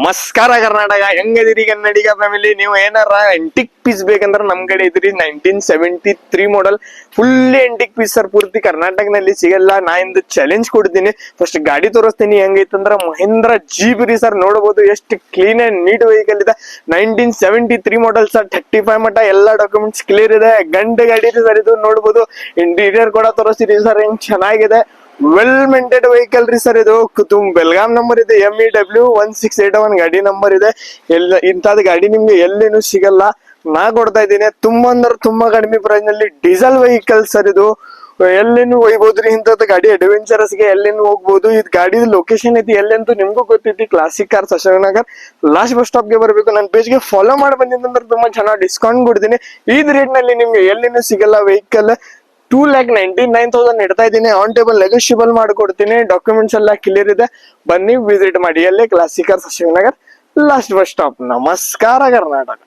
ನಮಸ್ಕಾರ ಕರ್ನಾಟಕ, ಹೆಂಗದಿರಿ ಕನ್ನಡಿಗ ಫ್ಯಾಮಿಲಿ? ನೀವು ಏನಾರ ಎಂಟಿಕ್ ಪೀಸ್ ಬೇಕಂದ್ರೆ ನಮ್ ಕಡೆ ಇದ್ರಿ. 1973 ಮಾಡಲ್ ಫುಲ್ಲಿ ಎಂಟಿಕ್ ಪೀಸ್ ಸರ್. ಪೂರ್ತಿ ಕರ್ನಾಟಕನಲ್ಲಿ ಸಿಗಲ್ಲ. ನಾ ಇಂದು ಚಾಲೆಂಜ್ ಕೊಡ್ತೀನಿ. ಫಸ್ಟ್ ಗಾಡಿ ತೋರಿಸ್ತೀನಿ. ಹೆಂಗೈತಂದ್ರ ಮಹೇಂದ್ರ ಜೀಪ್ ರೀ ಸರ್. ನೋಡಬಹುದು ಎಷ್ಟು ಕ್ಲೀನ್ ಅಂಡ್ ನೀಟ್ ವೆಹಿಕಲ್ ಇದೆ. 1973 ಮಾಡಲ್ ಸರ್. 35 ಮಟ್ಟ ಎಲ್ಲ ಡಾಕ್ಯುಮೆಂಟ್ಸ್ ಕ್ಲಿಯರ್ ಇದೆ. ಗಂಡ ಗಾಡಿ ಇದೆ ಸರ್. ಇದು ನೋಡಬಹುದು. ಇಂಟೀರಿಯರ್ ಕೂಡ ತೋರಿಸ್ತೀನಿ ಸರ್. ಹೆಂಗ್ ಚೆನ್ನಾಗಿದೆ. ವೆಲ್ ಮೇಂಟೈನ್ಡ್ ವೆಹಿಕಲ್ ರೀ ಸರ್. ಇದು ಬೆಲ್ಗಾಮ್ ನಂಬರ್ ಇದೆ. MEW1681 ಗಾಡಿ ನಂಬರ್ ಇದೆ. ಇಂಥದ್ ಗಾಡಿ ನಿಮ್ಗೆ ಎಲ್ಲಿನೂ ಸಿಗಲ್ಲ. ನಾ ಕೊಡ್ತಾ ಇದ್ದೀನಿ ತುಂಬಾ ಅಂದ್ರೆ ತುಂಬಾ ಕಡಿಮೆ ಪ್ರೈಸ್ ನಲ್ಲಿ. Diesel vehicle sir. ಇದು ಎಲ್ಲಿನೂ ಒಯ್ಬೋದ್ರಿ. ಇಂಥದ್ದು ಗಾಡಿ ಅಡ್ವೆಂಚರಸ್ ಗೆ ಎಲ್ಲಿನೂ ಹೋಗ್ಬೋದು. ಇದು ಗಾಡಿ ಲೊಕೇಶನ್ ಐತಿ ಎಲ್ಲಂತೂ ನಿಮ್ಗೂ ಗೊತ್ತೈತಿ. Classic car Ashoknagar last bus stop ಗೆ ಬರ್ಬೇಕು. ನನ್ನ ಪೇಜ್ ಗೆ ಫಾಲೋ ಮಾಡಿ ಬಂದಿದ್ರೆ ತುಂಬಾ ಚೆನ್ನಾಗಿ ಡಿಸ್ಕೌಂಟ್ ಕೊಡ್ತೀನಿ. ಇದ್ ರೇಟ್ ನಲ್ಲಿ ನಿಮ್ಗೆ ಎಲ್ಲಿನೂ ಸಿಗಲ್ಲ ವೆಹಿಕಲ್. 2,99,000 ಇಡ್ತಾ ಇದ್ದೀನಿ. ಆನ್ ಟೇಬಲ್ ನೆಗೋಷಿಯಬಲ್ ಮಾಡ್ಕೊಡ್ತೀನಿ. ಡಾಕ್ಯುಮೆಂಟ್ಸ್ ಎಲ್ಲ ಕ್ಲಿಯರ್ ಇದೆ. ಬನ್ನಿ ವಿಸಿಟ್ ಮಾಡಿ. ಅಲ್ಲೇ classic cars Ashoknagar last bus stop. ನಮಸ್ಕಾರ ಕರ್ನಾಟಕ.